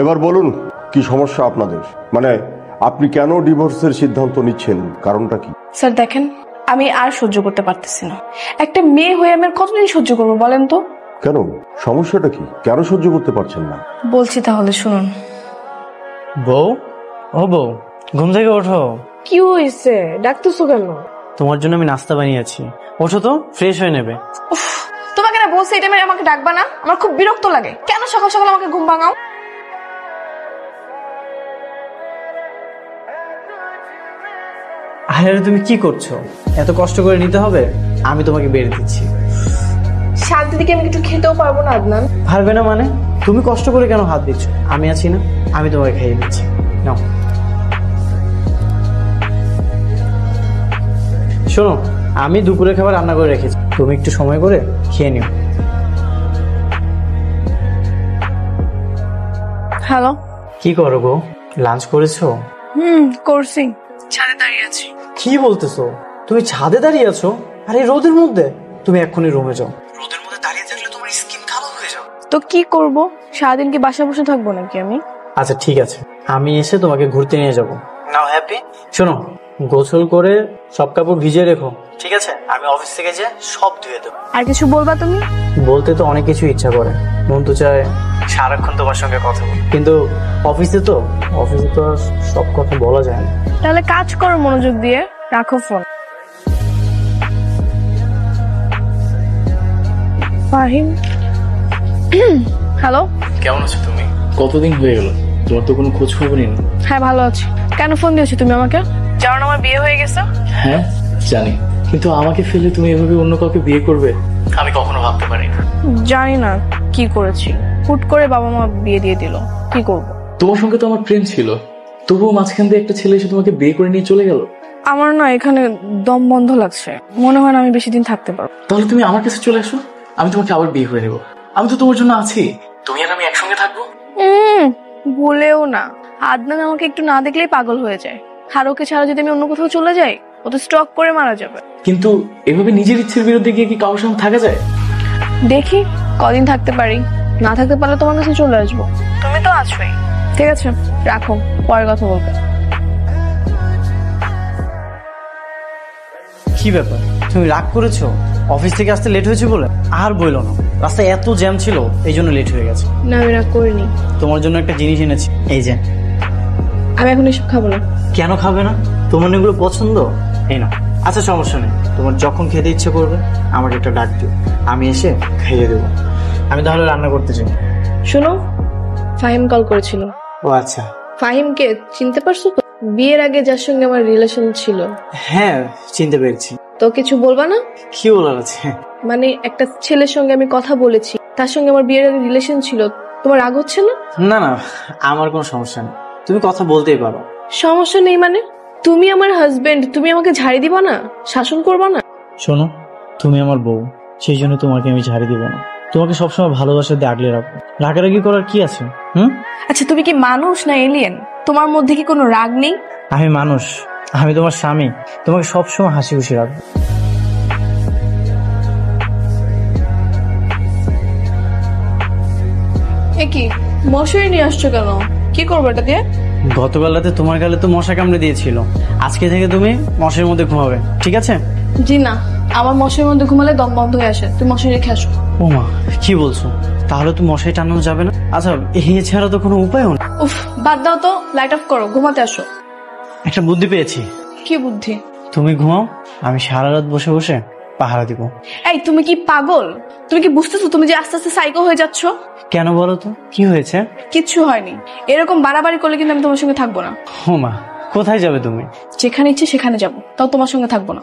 এবার বলুন কি সমস্যা আপনাদের, মানে আপনি কেন ডিভোর্সের সিদ্ধান্ত নিচ্ছেন, কারণটা কি? স্যার দেখেন, আমি আর সহ্য করতে পারতেছি না। একটা মেয়ে হয়ে আমি আর কতদিন সহ্য করবো বলেন তো? কেন, সমস্যাটা কি, কেন সহ্য করতে পারছেন না? বলছি তাহলে শুনুন। বউ, ও বউ, ঘুম থেকে ওঠো। কি হয়েছে, ডাকতেছো কেন? তোমার জন্য আমি নাস্তা বানিয়েছি, ওঠো তো, ফ্রেশ হয়ে নেবে। তোমাকে না বলছি এটা মেরে আমাকে ডাকবা না, আমার খুব বিরক্ত লাগে। কেন সকাল সকাল আমাকে ঘুম ভাঙাও? আরে তুমি কি করছো? এত কষ্ট করে নিতে হবে? আমি তোমাকে বেড়ে দিচ্ছি। শান্তি দিকে আমি একটু খেতেও পারবো না আদনান। পারবে না মানে? তুমি কষ্ট করে কেন হাত দিচ্ছ? আমি আছি না, আমি তোমাকে খাইয়ে দিচ্ছি, নাও। শোনো, আমি দুপুরের খাবার রান্না করে রেখেছি, তুমি একটু সময় করে খেয়ে নিও। হ্যালো, কি করো গো, লাঞ্চ করেছো? করছি, ছাদে দাঁড়িয়ে আছি। কি বলতেছো, তুমি ছাদে দাঁড়িয়ে আছো? আরে রোদের মধ্যে? তুমি এক্ষুনি রুমে যাও, রোদের মধ্যে দাঁড়িয়ে থাকলে তোমার স্কিন কালো হয়ে যাবে। তো কি করব, সারাদিন কি বাসায় বসে থাকবো নাকি আমি? আচ্ছা ঠিক আছে, আমি এসে তোমাকে ঘুরতে নিয়ে যাবো। নাও হ্যাপি। শোনো, গোসল করে সব কাপড় ভিজিয়ে রেখো, ঠিক আছে? আমি অফিস থেকে যে সব ধুয়ে দেবো। আর কিছু বলবা তুমি? বলতে তো অনেক কিছু ইচ্ছা করে, মন তো চায় সারাক্ষণ তোমার সঙ্গে কথা বলি, কিন্তু অফিসে তো আর সব কথা বলা যায় না। তাহলে কাজ করো মনোযোগ দিয়ে, রাখো ফোন। ফাহিম, হ্যালো। কেমন আছো তুমি? কতদিন হয়ে গেল, তোমার তো কোনো খোঁজ খবরই নেই। হ্যাঁ ভালো আছি। কেন ফোন দিয়েছো তুমি আমাকে? জানো না আমার বিয়ে হয়ে গেছে? হ্যাঁ জানি, কিন্তু আমাকে ফেলে তুমি এভাবে অন্য কাউকে বিয়ে করবে আমি কখনো ভাবতে পারি না। জানি না কি করেছি, হুট করে বাবা মা বিয়ে দিয়ে দিল, কি করব? তোমার সঙ্গে তো আমার প্রেম ছিল, তবুও মাঝখান দিয়ে একটা ছেলে এসে তোমাকে বিয়ে করে নিয়ে চলে গেল। আমার না এখানে দম বন্ধ লাগছে, মনে হয় না আমি বেশি দিন থাকতে পারবো। তাহলে তুমি আমার কাছে চলে আসো, আমি তোমাকে আবার বিয়ে করে নেবো। আমি তো তোমার জন্য আছি, তুমি আর আমি একসঙ্গে থাকবো। বলেও না, আদনান আমাকে একটু না দেখলেই পাগল হয়ে যায়। আর ওকে ছাড়া যদি আমি অন্য কোথাও চলে যাই, ও তো স্টক করে মারা যাবে। কিন্তু এভাবে নিজের ইচ্ছের বিরুদ্ধে গিয়ে কি কারোর সঙ্গে থাকা যায়? দেখি কদিন থাকতে পারি, না থাকতে পারলে তোমার কাছে চলে আসবো। তুমি তো আছোই। ঠিক আছে, রাখো, পরে কথা বলবে। কি ব্যাপার, তুমি রাগ করেছো? অফিস থেকে আসতে লেট হয়েছে বলে? আর বইলো না, রাস্তায় এত জ্যাম ছিল, এই জন্য লেট হয়ে গেছে। না আমি রাগ করিনি। তোমার জন্য একটা জিনিস এনেছি, এই যে। আমি এখন এসব খাবো না। কেন খাবে না? তোমার এগুলো পছন্দ, এই না। আচ্ছা সমস্যা নেই, তোমার যখন খেতে ইচ্ছে করবে আমাকে একটা ডাক দিও, আমি এসে খাইয়ে দেবো। আমি তাহলে রান্না করতে চাই। শোনো, ফাহিম কল করেছিল। ও আচ্ছা। ফাহিমকে চিনতে পারছো তো? বিয়ের আগে যার সঙ্গে আমার রিলেশন ছিল। হ্যাঁ চিনতে পেরেছি। তো কিছু বলবা না? কি বলার আছে? মানে একটা ছেলের সঙ্গে আমি কথা বলেছি, তার সঙ্গে আমার বিয়ের আগে রিলেশন ছিল, তোমার রাগ হচ্ছে না? না না, আমার কোনো সমস্যা নেই, তুমি কথা বলতেই পারো। সমস্যা নেই মানে? তুমি আমার হাজবেন্ড, তুমি আমাকে ঝাড়ি দিবা না, শাসন করবা না? শোনো, তুমি আমার বউ, সেই জন্য তোমাকে আমি ঝাড়ি দিব না, তোমাকে সবসময় ভালোবাসা দিয়ে আগলে রাখবো। রাগারাগি করার কি আছে? আচ্ছা তুমি কি মানুষ না এলিয়েন? তোমার মধ্যে কি কোনো রাগ নেই? আমি মানুষ, আমি তোমার স্বামী, তোমাকে সবসময় হাসি খুশি রাখবো। কি মশারি নিয়ে আসছো কেন? কি করবো এটা দিয়ে? গতকাল রাতে তোমার গালে তো মশা কামড়ে দিয়েছিল, আজকে থেকে তুমি মশারির মধ্যে ঘুমাবে, ঠিক আছে? জি না, আমার মশারির মধ্যে ঘুমালে দম বন্ধ হয়ে আসে, তুমি মশারি রেখে আসো। ও মা, কি বলছো? তাহলে তো মশারি টানানো যাবে না? আচ্ছা এছাড়া তো কোনো উপায় নেই। উফ, বাদ দাও তো, লাইট অফ করো, ঘুমাতে আসো। একটা বুদ্ধি পেয়েছি। কি বুদ্ধি? তুমি ঘুমাও, আমি সারা রাত বসে বসে পাহারা দিব। এই তুমি কি পাগল? তুমি কি বুঝতেছো তুমি যে আস্তে আস্তে সাইকো হয়ে যাচ্ছ? কেন বলো তো, কি হয়েছে? কিচ্ছু হয়নি, এরকম বাড়াবাড়ি করলে কিন্তু আমি তোমার সঙ্গে থাকবো না। ও মা, কোথায় যাবে তুমি? যেখানে ইচ্ছে সেখানে যাবো, তাও তোমার সঙ্গে থাকবো না।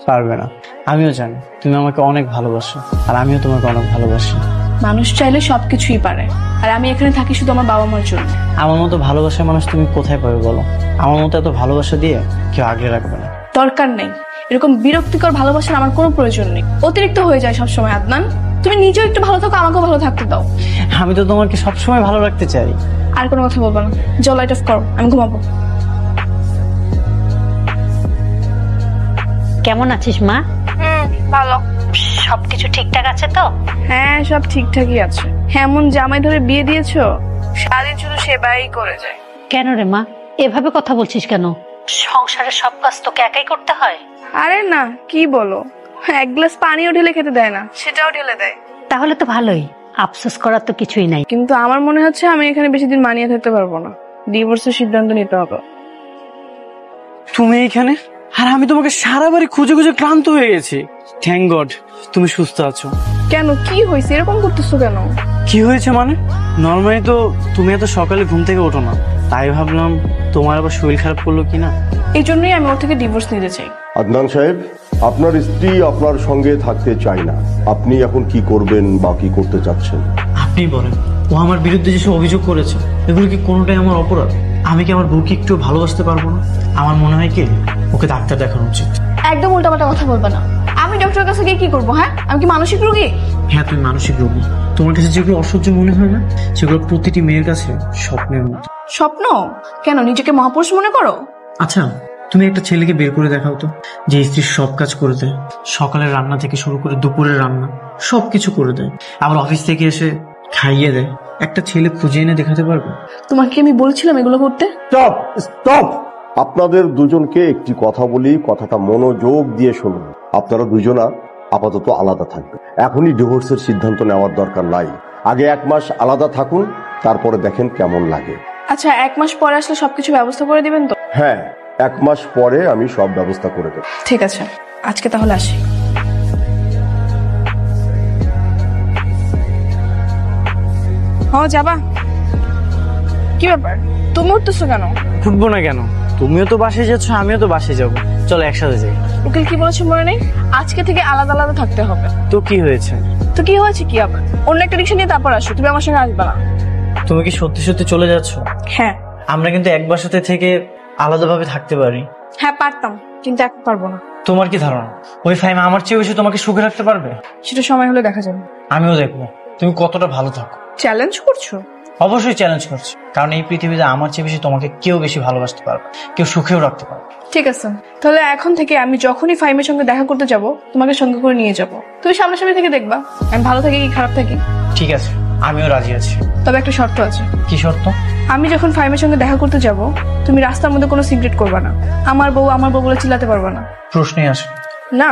পারবে না, আমিও জানি তুমি আমাকে অনেক ভালোবাসো, আর আমিও তোমাকে অনেক ভালোবাসি। মানুষ চাইলে সবকিছুই পারে, আর আমি এখানে থাকি শুধু আমার বাবা মার জন্য। আমার মতো ভালোবাসার মানুষ তুমি কোথায় পাবে বলো? আমার মতো এত ভালোবাসা দিয়ে কেউ আগলে রাখবে না। দরকার নেই, এরকম বিরক্তিকর ভালোবাসার আমার কোনো প্রয়োজন নেই, অতিরিক্ত হয়ে যায় সবসময়। আদনান, তুমি নিজেও একটু ভালো থাকো, আমাকেও ভালো থাকতে দাও। আমি তো তোমাকে সবসময় ভালো রাখতে চাই। আর কোনো কথা বলবো না, যাও লাইট অফ করো, আমি ঘুমাবো। কেমন আছিস মা? ভালো। সবকিছু ঠিকঠাক আছে তো? হ্যাঁ সব ঠিকঠাকই আছে। এমন জামাই ধরে বিয়ে দিয়েছো, সারাদিন শুধু সেবাই করে যায়। কেন রে মা, এভাবে কথা বলছিস কেন? সংসারের সব কাজ তোকে একাই করতে হয়? আরে না, কি বলো, এক গ্লাস পানিও ঢেলে খেতে দেয় না, সেটাও ঢেলে দেয়। তাহলে তো ভালোই, আফসোস করার তো কিছুই নাই। কিন্তু আমার মনে হচ্ছে আমি এখানে বেশি দিন মানিয়ে থাকতে পারবো না, ডিভোর্সের সিদ্ধান্ত নিতে হবে। তুমি এখানে, আর আমি তোমাকে সারা বাড়ি খুঁজে খুঁজে ক্লান্ত হয়ে গেছি। থ্যাংক গড তুমি সুস্থ আছো। কেন, কি হয়েছে, এরকম করতেছো কেন? কি হয়েছে মানে? নর্মালি তো তুমি এত সকালে ঘুম থেকে ওঠো না, তাই ভাবলাম তোমার আবার শরীর খারাপ করলো কিনা। এই জন্যই আমি ওর থেকে ডিভোর্স নিতে চাই। আদনান সাহেব, আপনার স্ত্রী আপনার সঙ্গে থাকতে চায় না, আপনি এখন কি করবেন বা কি করতে চাচ্ছেন? আপনি বলেন, ও আমার বিরুদ্ধে যেসব অভিযোগ করেছে এগুলো কি কোনোটাই আমার অপরাধ? আমি কি আমার বউকে একটু ভালোবাসতে পারবো না? আমার মনে হয় কি ওকে ডাক্তার দেখানো উচিত। একদম উল্টাপাল্টা কথা বলবে না। আমি ডক্টরের কাছে গিয়ে কি করবো? হ্যাঁ, আমি কি মানসিক রোগী? হ্যাঁ তুমি মানসিক রোগী। তোমার কাছে যেগুলো অসহ্য মনে হয় না, সেগুলো প্রতিটি মেয়ের কাছে স্বপ্নের মতো। স্বপ্ন? কেন, নিজেকে মহাপুরুষ মনে করো? আচ্ছা, তুমি একটা ছেলেকে বের করে দেখাও তো, যে স্ত্রীর সব কাজ করে দেয়, সকালের রান্না থেকে শুরু করে দুপুরের রান্না সবকিছু করে দেয়, আবার অফিস থেকে এসে খাইয়ে দেয়। একটা ছেলে খুঁজে এনে দেখাতে পারবে? তোমাকে আমি বলছিলাম এগুলো করতে। স্টপ স্টপ, আপনাদের দুজনকে একটি কথা বলি, কথাটা মনোযোগ দিয়ে শুনুন। আপনারা দুজনা আপাতত আলাদা থাকবে, এখনই ডিভোর্সের সিদ্ধান্ত নেওয়ার দরকার নাই। আগে 1 মাস আলাদা থাকুন, তারপরে দেখেন কেমন লাগে। আচ্ছা, 1 মাস পরে আসলে সবকিছু ব্যবস্থা করে দিবেন তো? হ্যাঁ, 1 মাস পরে আমি সব ব্যবস্থা করে দেব। ঠিক আছে, আজকে তাহলে আসি। যাবা? কি ব্যাপার, তুমি উঠতেছো কেন? উঠবো না কেন? তুমিও তো বাসে যাচ্ছ, আমিও তো বাসে যাবো, চলো একসাথে যাই। উকিল কি বলেছে মনে নেই? আজকে থেকে আলাদা আলাদা থাকতে হবে। তো কি হয়েছে? তো কি হয়েছে কি আবার? অন্য একটা রিক্সা নিয়ে তারপর আসো, তুমি আমার সঙ্গে আসবে না। তুমি কি সত্যি সত্যি চলে যাচ্ছ? হ্যাঁ। আমরা কিন্তু এক বাসাতে থেকে আলাদাভাবে থাকতে পারি। হ্যাঁ পারতাম, কিন্তু এখন পারবো না। তোমার কি ধারণা ওই ফাইমা আমার চেয়ে বেশি তোমাকে সুখে রাখতে পারবে? সেটা সময় হলে দেখা যাবে। আমিও দেখবো তুমি কতটা ভালো থাকো। চ্যালেঞ্জ করছো? অবশ্যই চ্যালেঞ্জ করছি, কারণ এই পৃথিবীতে আমার চেয়ে বেশি তোমাকে কেউ বেশি ভালোবাসতে পারবে, কেউ সুখেও রাখতে পারবে। ঠিক আছে, তাহলে এখন থেকে আমি যখনই ফাইমের সঙ্গে দেখা করতে যাব তোমাকে সঙ্গে করে নিয়ে যাব। তুমি সামনাসামনি থেকে দেখবা আমি ভালো থাকি কি খারাপ থাকি। ঠিক আছে, আমিও রাজি আছি। তবে একটা শর্ত আছে। কি শর্ত? আমি যখন ফাইমের সঙ্গে দেখা করতে যাব তুমি রাস্তার মধ্যে কোনো সিগারেট করবা না। আমার বউ বলে চিল্লাতে পারবা না। প্রশ্নই আসে না।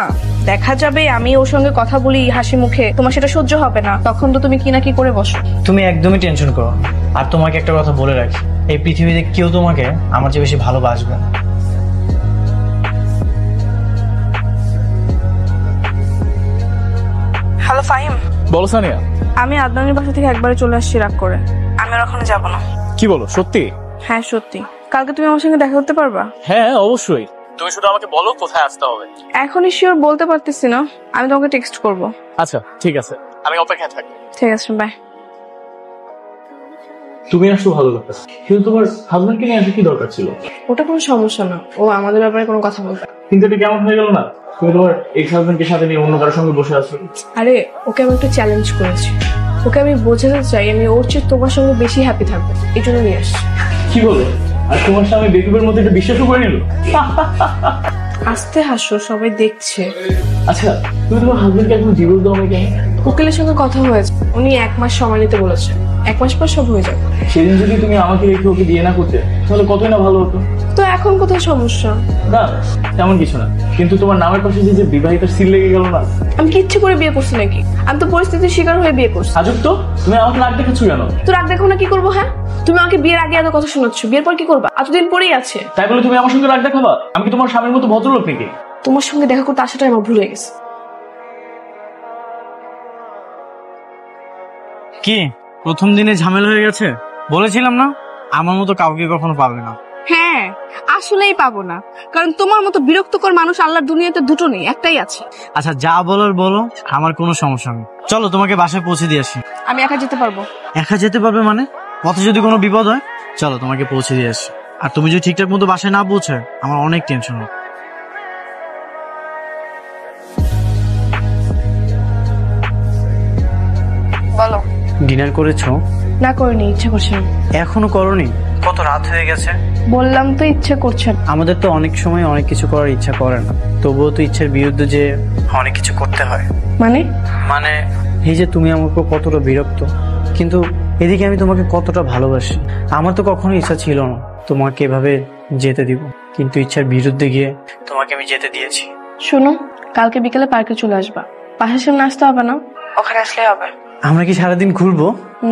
দেখা যাবে আমি ওর সঙ্গে কথা বলি হাসি মুখে, তোমার সেটা সহ্য হবে না, তখন তো তুমি কি না কি করে বসো। তুমি একদমই টেনশন করো না। আর তোমাকে একটা কথা বলে রাখি, এই পৃথিবীতে কেউ তোমাকে আমার চেয়ে বেশি ভালোবাসবে না। হ্যালো ফাহিম। বলো সানিয়া। আমি আদনানের বাসা থেকে একবারে চলে আসছি রাগ করে। আমি আর ওখানে যাবো না। কি বলো, সত্যি? হ্যাঁ সত্যি। কালকে তুমি আমার সঙ্গে দেখা করতে পারবা? হ্যাঁ অবশ্যই, তুমি শুধু আমাকে বলো কোথায় আসতে হবে। এখনই শিওর বলতে পারতেছি না, আমি তোমাকে টেক্সট করব। আচ্ছা ঠিক আছে, আমি অপেক্ষায় থাকবো। ঠিক আছে, বাই। তুমি আসলে ভালো লাগতেছে, কিন্তু তোমার হাজবেন্ডকে নিয়ে আসলে কি দরকার ছিল? ওটা কোনো সমস্যা না, ও আমাদের ব্যাপারে কোনো কথা বলবে। কিন্তু এটা কেমন হয়ে গেল না, তুমি তোমার এক্স হাজবেন্ডকে সাথে নিয়ে অন্য কারোর সঙ্গে বসে আছো। আরে ওকে আমি একটা চ্যালেঞ্জ করেছি, ওকে আমি বোঝাতে চাই আমি ওর চেয়ে তোমার সঙ্গে বেশি হ্যাপি থাকবো, এই জন্য নিয়ে আসছি। কি বলো? আর তোমার স্বামী বেকুবের মধ্যে এটা বিশ্বাসও করে নিল? আস্তে হাসো, সবাই দেখছে। আচ্ছা, তুমি তোমার হাজবেন্ডকে এখন ডিভোর্স দাও না কেন? উকিলের সঙ্গে কথা হয়েছে, উনি 1 মাস সময় নিতে বলেছে, 1 মাস পর সব হয়ে যাবে। সেদিন যদি তুমি আমাকে রেখে ওকে বিয়ে না করতে, তাহলে কতই না ভালো হতো। তো এখন কোথায় সমস্যা? না তেমন কিছু না, কিন্তু তোমার নামের পাশে যে বিবাহিতার সিল লেগে গেল না। আমি কি ইচ্ছে করে বিয়ে করছি নাকি? আমি তো পরিস্থিতির শিকার হয়ে বিয়ে করছি। আজব তো, তুমি আমাকে রাগ দেখাচ্ছ কেন? তো রাগ দেখো না, কি করবো? হ্যাঁ, তুমি আমাকে বিয়ের আগে এত কথা শোনাচ্ছ, বিয়ের পর কি করবা? এতদিন পরেই আছে। তাই বলে তুমি আমার সঙ্গে রাগ দেখাবা? আমি কি তোমার স্বামীর মতো ভদ্রলোক নাকি? তোমার সঙ্গে দেখা করতে আসাটাই আমার ভুল হয়ে গেছে। কি প্রথম দিনে ঝামেলা হয়ে গেছে? বলেছিলাম না আমার মতো কাউকে কখনো পাবে না। হ্যাঁ আসলেই পাবো না, কারণ তোমার মতো বিরক্তকর মানুষ আল্লাহর দুনিয়াতে দুটো নেই, একটাই আছে। আচ্ছা যা বলার বলো, আমার কোনো সমস্যা নেই। চলো তোমাকে বাসায় পৌঁছে দিয়ে আসি। আমি একা যেতে পারবো? একা যেতে পারবে মানে? পথে যদি কোনো বিপদ হয়? চলো তোমাকে পৌঁছে দিয়ে আসি। আর তুমি যদি ঠিকঠাক মতো বাসায় না পৌঁছে, আমার অনেক টেনশন হয়। বলো। ডিনার করেছো? না করিনি, ইচ্ছে করছে না। এখনো করনি? কত রাত হয়ে গেছে। বললাম তো ইচ্ছে করছে না। আমাদের তো অনেক সময় অনেক কিছু করার ইচ্ছা করে না, তবুও তো ইচ্ছার বিরুদ্ধে যে অনেক কিছু করতে হয়। মানে? মানে এই যে তুমি আমাকে কতটা বিরক্ত, কিন্তু এদিকে আমি তোমাকে কতটা ভালোবাসি। আমার তো কখনো ইচ্ছা ছিল না তোমাকে এভাবে যেতে দিব, কিন্তু ইচ্ছার বিরুদ্ধে গিয়ে তোমাকে আমি যেতে দিয়েছি। শোনো, কালকে বিকেলে পার্কে চলে আসবা। পাশের সামনে আসতে হবে না, ওখানে আসলে হবে। আমরা কি সারাদিন ঘুরবো?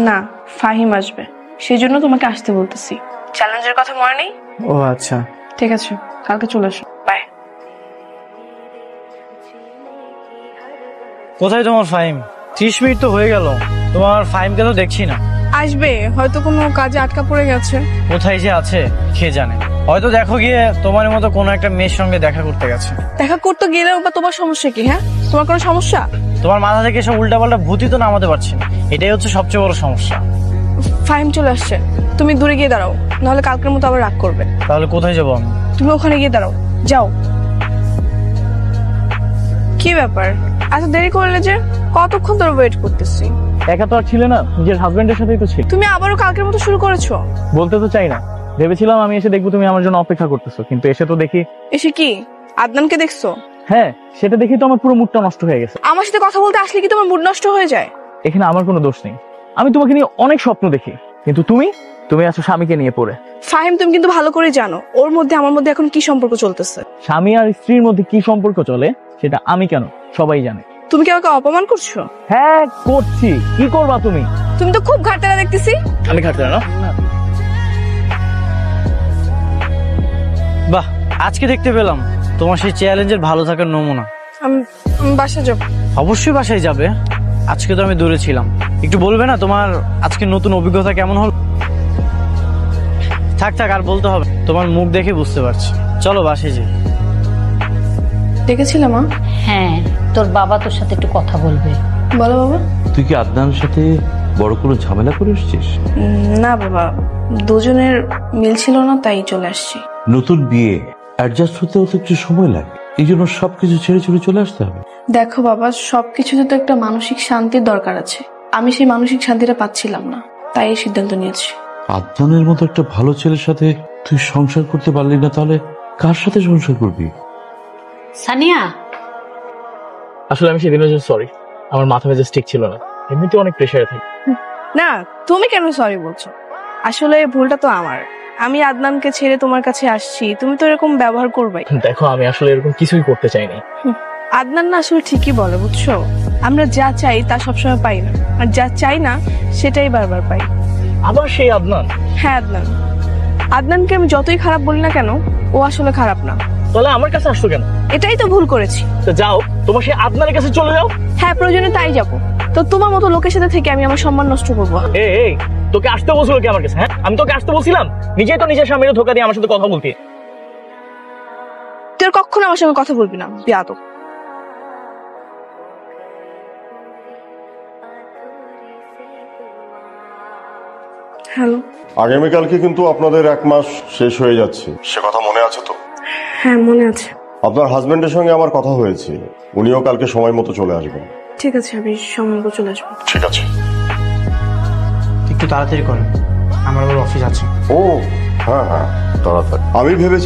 না, ফাহিম আসবে, সেই জন্য তোমাকে আসতে বলতেছি। চ্যালেঞ্জের কথা মনে নেই? ও আচ্ছা, ঠিক আছে, কালকে চলে আসো। বাই। কোথায় তোমার ফাহিম? 30 মিনিট তো হয়ে গেল, তোমার ফাহিমকে তো দেখছি না। আসবে, হয়তো কোনো কাজে আটকা পড়ে গেছে। কোথায় যে আছে কে জানে, হয়তো দেখো গিয়ে তোমার মতো কোনো একটা মেয়ের সঙ্গে দেখা করতে গেছে। দেখা করতে গেলেও বা তোমার সমস্যা কি? হ্যাঁ, তোমার কোনো সমস্যা? তোমার মাথা থেকে সব উল্টাপাল্টা ভূতই তো নামাতে পারছি না, এটাই হচ্ছে সবচেয়ে বড় সমস্যা। ফাহিম চলে আসছে, তুমি দূরে গিয়ে দাঁড়াও, নাহলে কালকের মতো আবার রাগ করবে। তাহলে কোথায় যাবো আমি? তুমি ওখানে গিয়ে দাঁড়াও, যাও। কি ব্যাপার, এত দেরি করলে যে? কতক্ষণ ধরে ওয়েট করতেছি। একা তো আর ছিলে না, নিজের হাজবেন্ডের সাথেই তো ছিল। তুমি আবারও কালকের মতো শুরু করেছো। বলতে তো চাই না, ভেবেছিলাম আমি এসে দেখবো তুমি আমার জন্য অপেক্ষা করতেছো, কিন্তু এসে তো দেখি। এসে কি আদনানকে দেখছো? হ্যাঁ, সেটা দেখি তো আমার পুরো মুডটা নষ্ট হয়ে গেছে। আমার সাথে কথা বলতে আসলে কি তোমার মুড নষ্ট হয়ে যায়? এখানে আমার কোনো দোষ নেই, আমি তোমাকে নিয়ে অনেক স্বপ্ন দেখি, কিন্তু তুমি আছো স্বামীকে নিয়ে পড়ে। ফাহিম, তুমি কিন্তু ভালো করে জানো ওর মধ্যে আমার মধ্যে এখন কি সম্পর্ক চলতেছে। স্বামী আর স্ত্রীর মধ্যে কি সম্পর্ক চলে সেটা আমি কেন, সবাই জানে। তুমি কি আমাকে অপমান করছো? হ্যাঁ করছি, কি করবা তুমি? তুমি তো খুব ঘাটতেরা দেখতেছি। আমি খাটতে না। বাহ, আজকে দেখতে পেলাম তোমার সেই চ্যালেঞ্জের ভালো থাকার নমুনা। আমি বাসা যাব। অবশ্যই বাসায় যাবে, আজকে তো আমি দূরে ছিলাম। একটু বলবে না তোমার আজকে নতুন অভিজ্ঞতা কেমন হল? থাক থাক, আর বলতে হবে, তোমার মুখ দেখে বুঝতে পারছি। চলো বাসায় যাই। ডেকেছিলে মা? হ্যাঁ, তোর বাবা তোর সাথে একটু কথা বলবে। বলো বাবা। তুই কি আদনানের সাথে বড় কোনো ঝামেলা করে এসেছিস? না বাবা, দুজনের মিল ছিল না, তাই চলে আসছি। নতুন বিয়ে, অ্যাডজাস্ট হতেও তো একটু সময় লাগে, এই জন্য সবকিছু ছেড়ে ছুড়ে চলে আসতে হবে। দেখো বাবা, সবকিছুতে তো একটা মানসিক শান্তির দরকার আছে। আমি সেই মানসিক শান্তিটা পাচ্ছিলাম না, তাই এই সিদ্ধান্ত নিয়েছি। আদনানের মতো একটা ভালো ছেলের সাথে তুই সংসার করতে পারলি না, তাহলে কার সাথে সংসার করবি? সানিয়া, আসলে আমি সেদিনের জন্য সরি, আমার মাথা মেজাজ ঠিক ছিল না, এমনিতে অনেক প্রেশারে থাকি। না, তুমি কেন সরি বলছো? আসলে ভুলটা তো আমার। আমি আদনানকে ছেড়ে তোমার কাছে আসছি, তুমি তো এরকম ব্যবহার করবাই। দেখো, আমি আসলে এরকম কিছুই করতে চাইনি। আদনান না আসলে ঠিকই বলে, বুঝছো? আমরা যা চাই তা সবসময় পাই না, আর যা চাই না সেটাই বারবার পাই। আবার সেই আদনান? হ্যাঁ আদনান। আদনানকে আমি যতই খারাপ বলি না কেন, ও আসলে খারাপ না। তাহলে আমার কাছে আসতো কেন? এটাই তো ভুল করেছি। তো যাও, তোমার সেই আদনানের কাছে চলে যাও। হ্যাঁ, প্রয়োজনে তাই যাবো। তো তোমার মতো লোকের সাথে থেকে আমি আমার সম্মান নষ্ট করবো? এই, তোকে আসতে বলছিল কি আমার কাছে? হ্যাঁ, আমি তোকে আসতে বলছিলাম? নিজেই তো নিজের স্বামীর ধোকা দিয়ে আমার সাথে কথা বলতি। তুই আর কখনো আমার সঙ্গে কথা বলবি না, বেয়াদব। হ্যালো। আগামীকালকে কিন্তু আপনাদের 1 মাস শেষ হয়ে যাচ্ছে, সে কথা মনে আছে তো? হ্যাঁ, মনে আছে। আপনার হাজবেন্ডের সঙ্গে আমার কথা হয়েছে, উনিও কালকে সময় মতো চলে আসবেন। ঠিক আছে, আমি সময় মতো চলে আসবো। ঠিক আছে। একটু তাড়াতাড়ি করেন, আমার আবার অফিস আছে। ও হ্যাঁ হ্যাঁ, তাড়াতাড়ি। আমি ভেবেছি